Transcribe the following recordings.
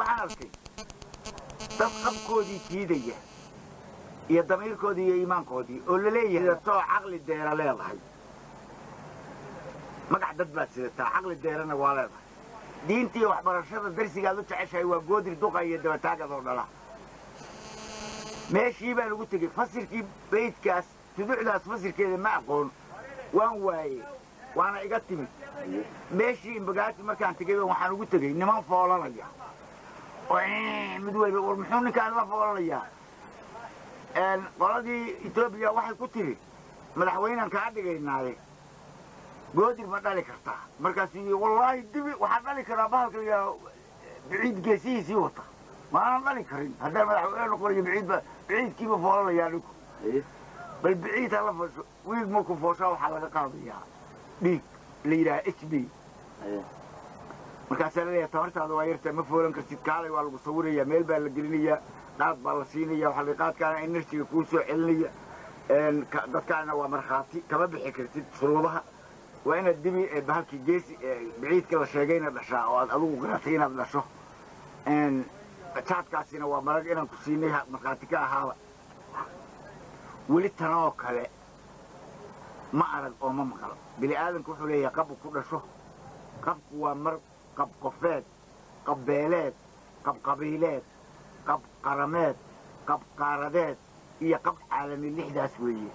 وعارفين تفهم كودي كيدية يا ضمير كودي يا إيمان كودي قول لي إذا تو عقل الدائرة لا يضحي ما قاعد بس تا عقل الدائرة أنا ولا دينتي وحبرشة الدرس قالوا تعيش هو قدر دوقة يدوا تاجر ولا لا ماشي يبقى لو قلت فصل كي بيت كاس تدعو له فصل كذا ما أقول وان واي وانا إجتمي ماشي بقعت مكان تجيبه وحنا قلت لي إنما فولا رجع مدوي والمحون كان ما فولا رجع قرادي إثيوبيا واحد قلت لي ملحوينا كعاد جينا عليه قدر ما ذلك كرتا مركزي والله دبي وحد ذلك رابط يا بعيد قسيس يوطى ما أنا ذلك كريم هذا ملحوينا نقول بعيد كيف فولا رجع لكم بل بعيد هلا ويد ممكن فوشة وحلا قاضية ديك ليرة إتش بي مركز سنة تمرت هذا ويرت مفهوم كرتيت كاري والمصورية ميل بالجرينية ناس بالصينية وحلقات كان إنرتي يكون سوء علمية ده كان هو مرخاتي كمان بحكرتي شروطها وأنا الدمي بهالك الجيس بعيد كلا شيئين الأشياء وأدو قراتين الأشياء إن تشات كاسين ومرجعنا كسينها مرخاتي كهذا وللتناوك هذا ما أرد أو ما مقال بلي آدم كحوليه قب كل شو قب ومر قب قفات قب بيلات قب قبيلات قب قرمات قب قاردات هي قب عالمي اللي حدا سويه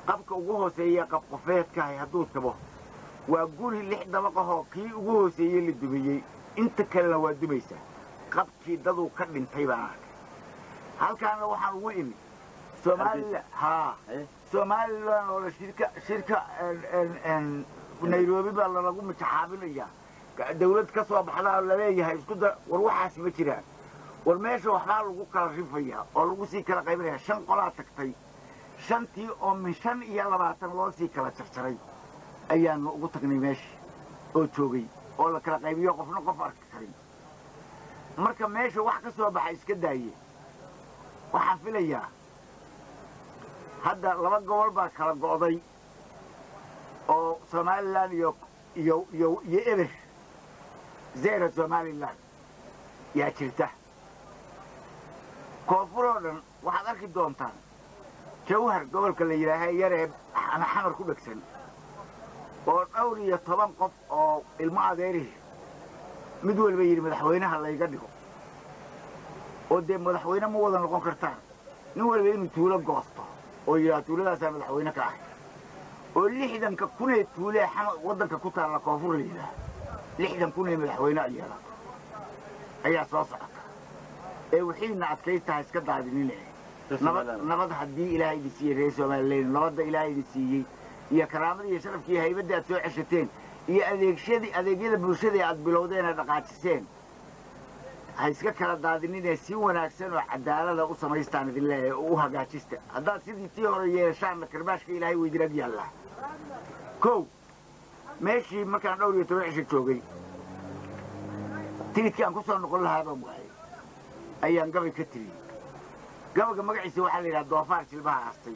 قب كوجوه سيء قب قفات كهي هدوس تبه وأقول اللي حدا بقاه كي وجوه سيء اللي دبيه أنت كلا ودبيسه قب كي دضو كرن تيبانك هل كان لو حنوين سومالي ها سومالي ولا شركة نيروبي بالله لقوم متحابين إياه دولة كسوة بحلا ولا ليه هاي سكودا وروح حاسمة كده والماشي وحال لقوا كراشين فيها ولقوا سيكلا قيبرها شن قلا تكتي شنتي أو من شن يلا بعتن الله سيكلا تكتري أيام لقوا تكني ماشي أو توجي ولا كلا قيبي يقفنا قفر كريم مركب ماشي واحد كسوة بحيس كده هي وحافل إياه هذا لما قول بقى كلا قاضي أو سوماليلاند يو يئرش زير سوماليلاند يا شرته كوفرون واحد أركض دونتان جوهر قبل كل يراهي يرهب أنا حمر كل كسن والأولي يطبق قف أو الماء ديره مدول بيجي مدحوينها الله يقدره ودم مدحوينه مو وضن لقون كرتان نور بيجي متولى قاسطه ويا تولى سام مدحوينه كأحد واللي حدا ككونه تولى حم وضن ككوتا على كوفر ليله لحدا كونه مدحوينه أيها أي أساس وحين عسكريتها اسكت عادين نبض حدي إلهي دسيه رئيس ومالين نبض إلهي دسيه يا كرامة يا شرف كي هاي بدأ توع عشتين يا أذيك يد بروشدي عاد بلودين الدقاتين هاي اسكت كلا عادين سوى ناكسن وعدالة لو سمايستان ذي الله وهجاتيست هذا سيدي تيوري شان كرباش كي إلهي ويدرج يلا كو ماشي مكان دوري توع عشتوجي تيجي كان كسر نقول لها هذا مغاي أيام قبل كتري قبل ما قعد يسوي حلي الضوافر تلبها أصلي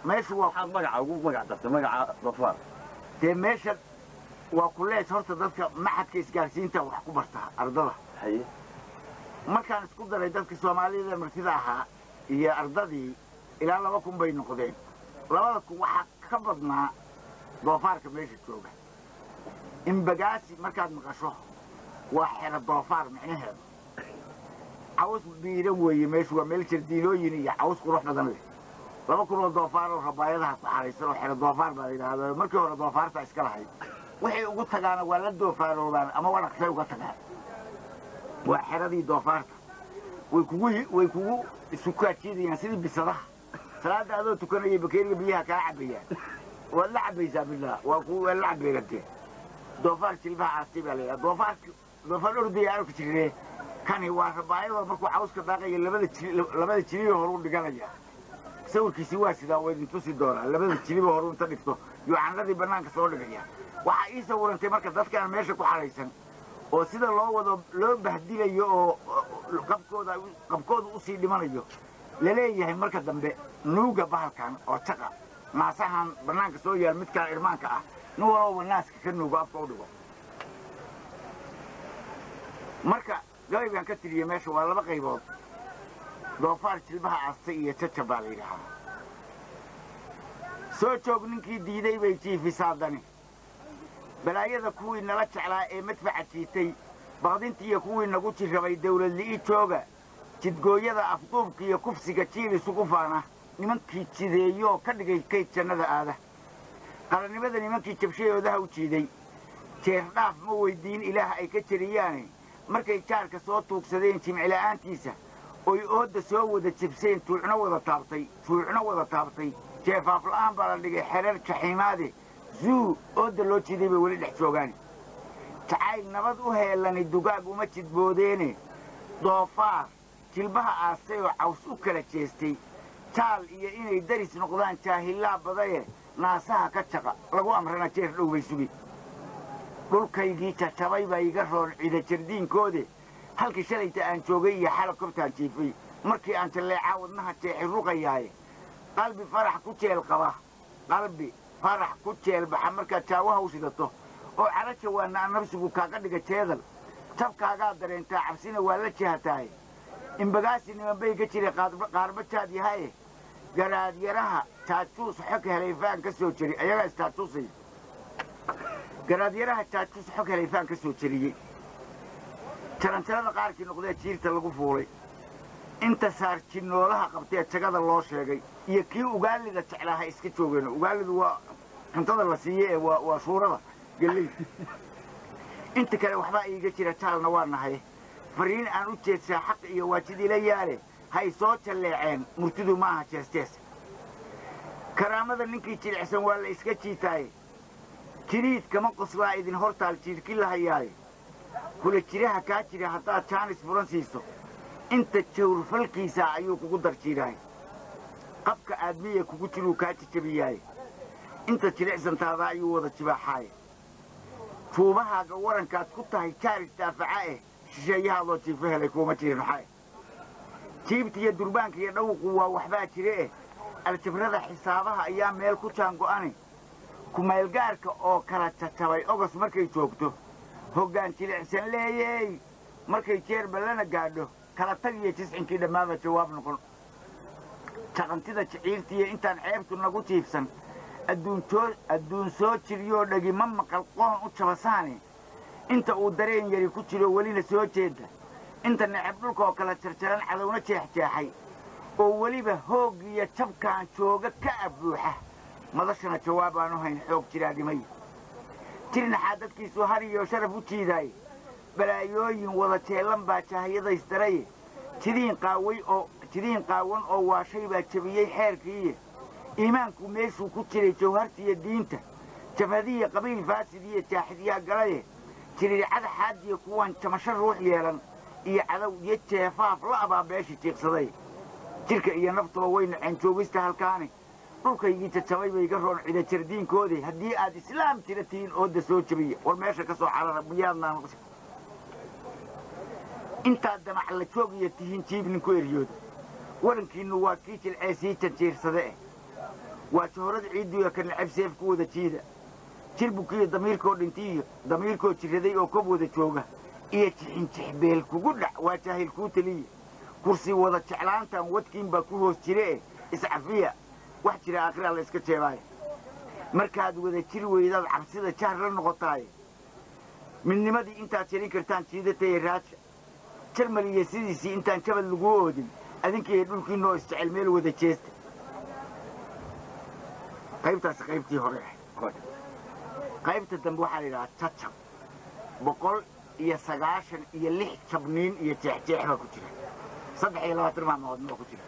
ماشي حد مقع وقوف مقع تحت مقع ضوافر ماشي وكلها صارت ضدك ما حد كيس جالسين تو حكومتها أرضها حي ما كان سكوت ضدك الصومالي ذا مرتداها هي أرضي إلى لا بكون بين نقدين لا بكون واحد خبضنا ضوافر كماشي توجه إن بجاسي ما كان مقشوه واحد الضوافر معناها عاوز بيروي ماشي وملك الدينوين عاوز كروح بدن له لما كروح ضوافر وحبايلها حارسة وحنا ضوافر بعدين هذا مركب ولا ضوافر تأسكلها وحي قلت أنا ولا ضوافر ولا أما ولا خير قلت أنا وحنا دي ضوافر ويكوي السكات كذي ينسي بصراحة ثلاثة هذول تكون يبكير بيها كعبية ولا عبية بالله ولا عبية كده ضوافر تلبها عصيب عليها ضوافر أردي يعرف تشريه كان هو رباعي ومركو عاوز كباقي لبدا تشريه هرون دقالجا سوي كيسوا سدا وين توسي دورا لبدا تشريه هرون تدقتو يو عندي بنانك سو دغيا waxa ii sawirantay marka dadkan meesha ku xareysan oo sida loo wado loo bahdilayo oo qabkooda u sii dhimanayo laleeyahay marka dambe nuuga bahalkan oo taqa maasahan banaanka soo yaal midka irmaanka ah nuuga naaska ka nuuga afka u dhigo marka قبل بان كتري ماشي ولا بقيبود doofaar jilbaha aastay iyo jajab baa la yidhaahaa soo joog ninkii diiday bay jiifisaadani balaayada kuwii nala jeclaa ee madfaca jiitay baqdintii iyo kuwii nagu jirrabay dawladli'ii jooga jidgooyada afduubka iyo kufsiga jiil isugu faana nimankii jideeyoo ka dhigay kayd jannada aada qarannimada nimankii jabshayoodaha u jiiday jeerdhaaf ma weyddiin ilaah ay ka jeriyaane markay jaarka soo tuugsadeen jimcila'aantiisa oy ooda soo wada jibseen tuucno wada taabtay jeefaaf la'aan baa la dhigay xereer jaxiimaade zuu ooda loo jiday bay weli dhex joogaan jacayl nabad u heellani dugaag uma jidboodeene doofaar jilbaha aastay oo caws u kala jeestay jaal iyo inay daris noqdaan jaahillaa badaye naasaha ka jaqa lagu amrana jeer dhow bay sugi dhulkaygii jajabay baa iga roon cida jardiinkoode halkii shalayta aan joogay iyo xala kobtaan jiifay markii aan jalleecaa wadnaha jeexi ruqayaaye qalbi farax ku jeel baxa markaad jaawaha u shidato oo cala jawaanna aan nafsigu kaaga dhiga jeedal jabkaagaa dareentaa cabsina waa la jihataaye imbagaasi niman bay ka jiray qaarba jaad yahaye garaadyaraha jaajuus xog helayfaan ka soo jeri ayagaa istaajuusay garaadyaraha jaajuus xog helayfaan ka soo jeriyey jaranjarada qaarkii noqdee jiirta lagu fuulay inta saar jinnoolaha qabtee jagada loo sheegay iyo kii ugaalida jeclaaha iska joogeen ugaalidu waa cuntada la siiye ee waa shuurada galley inta kale waxbaa iiga jira jaalna waa nahay fariin aan u jeedsaa xaq iyo waajid ila yaale hay soo jalleeceen murtidu ma aha jees karaamada ninkii jilicsan waa la iska jiitaaye jiriid kama qoslaa idin hortaal jiirki la hayaaye kula jiraha kaa jira haddaad jaanis furan siiso inta jawrfalkiisa ayuu kugu darjiirahay qabka aadmiya kugu jiruu kaa jijabiyaaye inta jilicsantaada ayuu wada jibaaxaaye tuubahaaga warankaad ku tahay jaaris daafaca shisheeyahaadoo jiifo helay kuuma jirin maxae jiibta iyo durbaanka iyo dhawqu waa waxbaa jire aljabrada xisaabaha ayaa meel ku jaango'ane kumeelgaarka oo kala jajabay ogos markay joogto hoggaan jilicsan leeyey markay jeer ballana gaadho kala tag iyo jiscinkii dhammaaba jawaab noqon jaqantida jiciirtiiyo intaan ceebtu nagu jiifsan adduun soo jiriyoo dhagi ma maqal qoon u jabasaane inta uu dareen yari ku jiro welina soo jeedda inta necab dhulkaoo kala jarjaran cadowna jeexjeexay oo weliba hoog iyo jabkaan jooga ka abuuxa madashana jawaab aanu hayn xoog jiraa dhimay jirnaxaa dadkiisu har iyo sharaf u jiidaaye balaayooyin wada jeellan baa jaahiyadaystaraye jidiin qaawan oo waashay baa jebiyey xeerkiiye iimaanku meeshuu ku jiray jawhartiiyo diinta jabhadiya qabiil faasidiyo jaaxidyaa galaye jiriircada xaadiya kuwaan jamasho ruux yeelan iyo cadow iyo jeefaaf la'baa beesha jiiqsaday jirka iyo naftuba way naceen joogista halkaani dhulkaygii jajabay bay ga roon cida jardiinkoodii haddii aad islaam jira tihiin ooda soo jebiya war meesha ka soo carara miyaadnaan intaad damac la joogiya tihiin jiib ninku eryooda warankiinnu waa kii jilcee sii janjiirsade waa jahorada ciiddiiyo ka necab seef ku wada jiida jirbukiiyo damiirkoo dhintiiyo damiirkoo jiraday oo kob wada jooga iyo jixinjixbeel kugu dhac waa jaahil kuu teliya kursi wada jeclaantan wadkiin baa ku hoos jire iscafiya wax jira aakhiraa la iska jeebaaye markaad wada jir weydaad cabsida jaar la noqotaaye midnimadii intaad jelin kartaan jiidataye raaja jarmaliya sidiisii intaan jabad laguu oodin adinkiiyo dhulkiinoo isjecel meel wada jeesta qaybtaasi qaybtii hore qaybta dambe waxaa la yidhahaa jajab 196 jabniin iyo jeexjeex baa ku jira 23 maalmood baa ku jira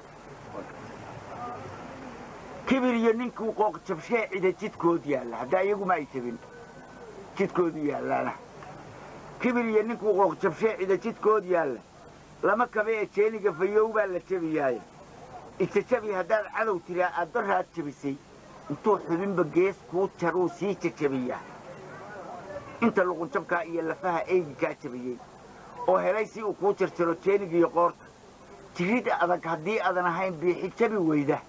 kibir iyo ninkuu qooq jabshee cida jidkood yaalla haddaa iyaguma ay jabin jidkoodu yaallaana kibir iyo ninkuu qooq jabshee cida jidkood yaalla lama kabe ee jeeniga fayow baa la jabiyaaye ijajabi haddaad cadow tiraa aad daraad jabisay intuu xubinba gees kuu jaruu sii jajabiyaa inta luqunjabkaa iyo lafaha eygi kaa jabiyey oo helay si uu kuu jarjaro jeenigiiyo qoorta jirid adag haddii aadan ahayn biixi jabi weyda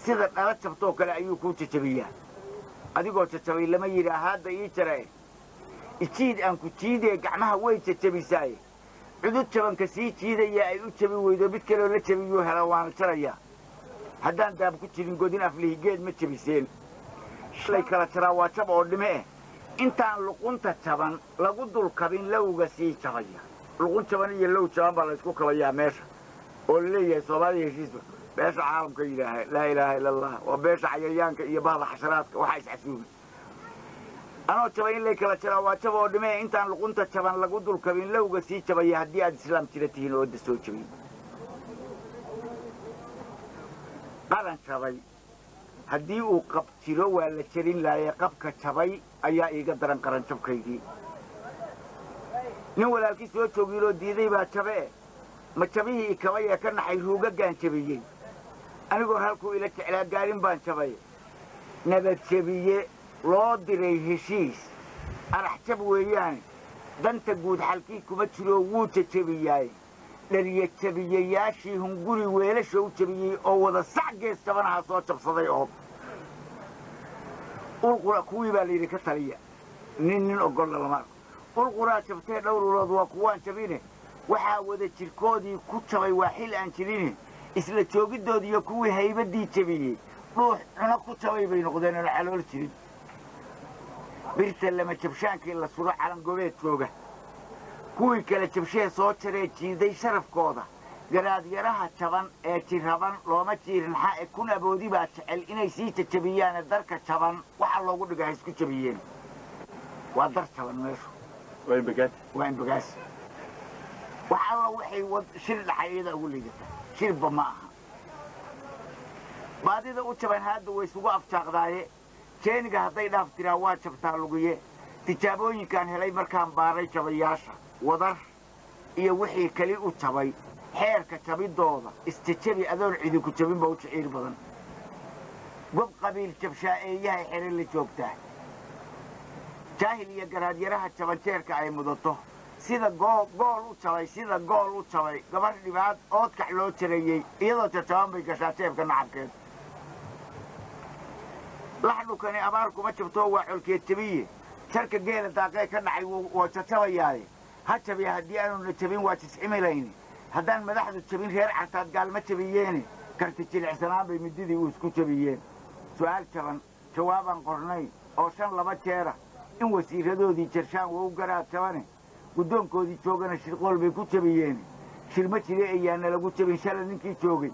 sida dhala jabtoo kale ayuu kuu jajabiyaa adigoo jajabay lama yidhaa haadda ii jarae ijiid aan ku jiidee gacmaha way jajabisaaye cudud jaban ka sii jiidaya ay u jabi weydo mid kaloo la jabiyuu hela waana jarayaa haddaan daab ku jirin godin aflihigeed ma jabiseen shalay kala jaraa waa jab oo dhime eh intaan luqunta jaban lagu dulkabin lowga sii jabaya luqun jaban iyo low jaban baa laysku kabayaa meesha oo laleeyahay soomaaliya heshiisba beesha caalamka yidhaaha laa ilaaha ila allah waa beesha cayayaanka iyo bahda xasharaadka waxaa iscasuumay anoo jabay in lay kala jaraa waa jab oo dhime intaan luqunta jaban lagu dulkabin lowga sii jabaya haddii aad islaam jira tihiin oo da soo jabin qaran jabay haddii uu qab jiro waa la jarin laayay qabka jabay ayaa iiga daran qaran jabkaygii nin walaalkii soo joogiiloo diiday baa jabe ma jabihii ikabay ee ka naxay ruugaggaan jabiyey anigoon halkuu ila jeclaa gaarin baan jabay nabad jabiye loo diray heshiis arax jab weeyaane danta guud xalkii kuma jiroo wuu jajabiyaay dhariya jabiyayaashii hunguri weelasha u jabiyey oo wada sac gees jabanaha soo jabsaday oo ulqura kuwii baa layidhi ka taliya nin ogolla lama arko ulquraa jabtee dhowrulood waa kuwaan jabine waxaa wada jirkoodii ku jabay waa xil aan jirine isla joogiddoodiiyo kuwii haybaddii jabiyey dhuux cuno ku jabay bay noqdeen oona calool jirin birta lama jabshaankii la suro calangobeed jooga kuwii kale jabshee soo jaree jiiday sharafkooda garaadyaraha jaban ee jiraban looma jiirin xaa kun aboodi baa jecel inay sii jajabiyaane darka jaban waxa loogu dhiga ha isku jabiyeen waa dar jaban meeshu waa inbagaas wax alla waxay shir dhacay iyada ugu liidataa shirba ma aha baadida u jaban haadda way isugu afjaaqdaaye jeeniga hadday dhaaf tiraa waa jabtaa lugiye tijaabooyinkaan helay markaan baaray jabayaasha wadar iyo wixii kali u jabay xeerka jabiddooda istajabi adoon cidinku jabinba u jiciir badan gob qabiil jabshaa'eeyahay xere la joogtaa jaahil iyo garaadyaraha jabanjeerka ay mudato sida gool u jabay gabadh dhibaad oodkax loo jarayey iyadoo jajaban bay gashaa jeebka nacabkeed laxdhukani abaar kuma jabtoo waa colkeed jabiye jarka geela daaqee ka dhacay waa jajabayaaye ha jabiya haddii aanuna jabin waa jiscimilayni haddaan madaxdu jabin reer cartaad gaalma jabiyeene karti jilicsanaan bay mididii uu isku jabiyeen su'aal jaban jawaabaan qornayn oo 5 jeera in wasiiradoodii jarshaan waa u garaad jabane guddoonkoodii joogana shirqool bay ku jabiyeen shirma jire ayaana lagu jabin shalay ninkii joogay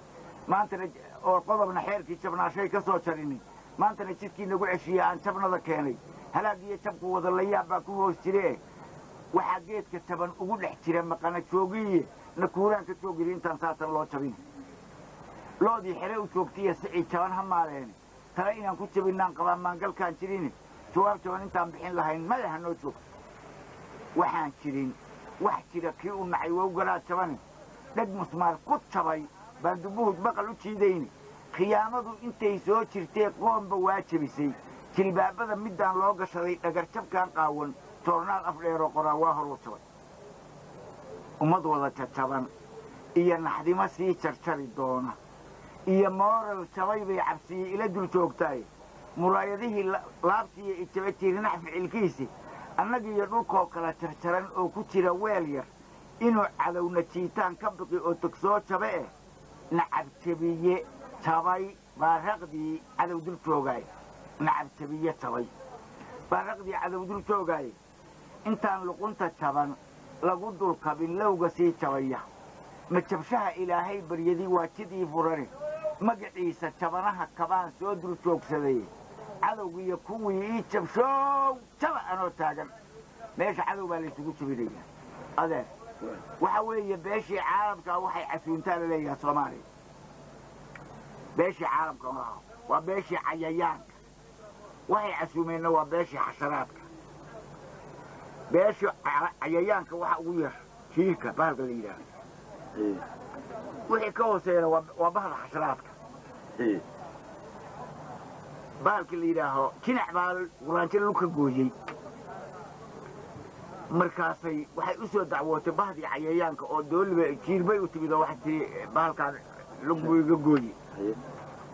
maantana oo qodobna xeerkii jabnaashay ka soo jarini maantana jidkii nagu ceshiye aan jabnada keenay halaag iyo jabku wada layaab baa ku hoos jire waxaa geedka jaban ugu dhex jira maqana joogiye na kuuraan ka joogiri intaan saatan loo jabin loodii xere u joogtiya sicii jaban ha maaleene tale inaan ku jabinnaan qabaan maangalkaan jirin jawaab jaban intaan bixin lahayn madaxa noo joogto waxaan jirin wax jira kii u nacay waa u garaad jabane dheg musmaar ku jabay baan dubuhud baqal u jiidayni khiyaamadu intay soo jirtee qoomba waa jabisay jilbaabada middaan loo gashaday dhagarjabkaan qaawan toornaal afdheeroo qoraa waa hor u jabay ummad wada jajaban iyo naxdimo sii jarjari doona iyo mooral jabay bay cabsiye ila dul joogtaay muraayadihii laabtiiyo ijaba jirinax ficilkiisi annagiiyo dhulkoo kala jarjaran oo ku jira weel yar inuu cadowna jiitaan ka biqi oo togsoo jabe eh nacab jabiye jabay baaraqdii cadow dul joogaay nacab jabiye jabay baaraqdii cadow dul joogaay intaan luqunta jaban lagu dulkabin lowga sii jabaya ma jabshaha ilaahay baryadii waa jidii furane magaciisa jabanaha kabaan soo dul joogsaday cadowgiiyo kuwii ii jabshoow jaba anoo taagan meesha cadow baa laysugu jabinaya adeer waxa weeye beeshii caalamka waxay casuuntaa la leeyahay soomaaliya beeshii caalamka maaha waa beeshii cayayaanka waxay casuumeenna waa beeshii xasharaadka beeshii cayayaanka waxa ugu yar jiirka bahalka la yidhaahdo wixii ka hooseeyana waa bahda xasharaadka bahalkii la yidhaaho jinac baa quraanjo luka gooyey markaasay waxay u soo dacwootay bahdii cayayaanka oo dooliba jiirbay u timid oo waxay tiri bahalkaan lugbuu iga gooye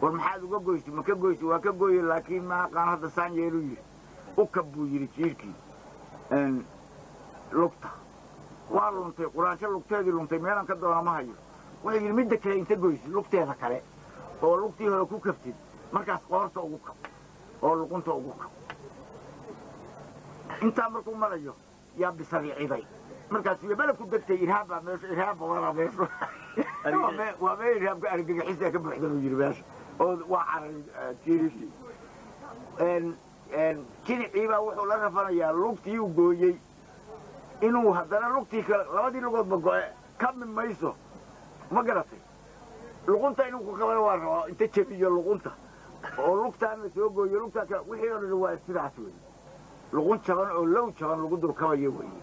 war maxaad uga goysay ma ka goysay waa ka gooye laakiin ma aqaan hadda saan yeelu yidhi ukab buu yidhi jiirkii lugta waa luntay quraansho lugteedii luntay meelan ka doona ma hayo waxay yidhi midda kale inta goysi lugteeda kale oo lugtii hore ku kaftid markaas qoorta ugu qab oo luqunta ugu qab intaa markuu marayo yaa bisariiciday markaas iyo balabku degtay irhaabba meesha irhaabba wala meesha waa meel irhaabka argagixisa ka buuxda uu yidhi meesha oo waa caray tiirisi kinicii baa wuxuu la rafanayaa lugtii uu gooyey inuu haddana lugtii kale labadii lugoodba go'e ka min mayso ma garatay luqunta inuu ku qabana waa rabaa inta jabiyo luqunta oo lugtaana soo gooyo lugtaa kale wixii oo dhan waa sidaas weeye luqun jaban oo low jaban lagu dulkabayo weeye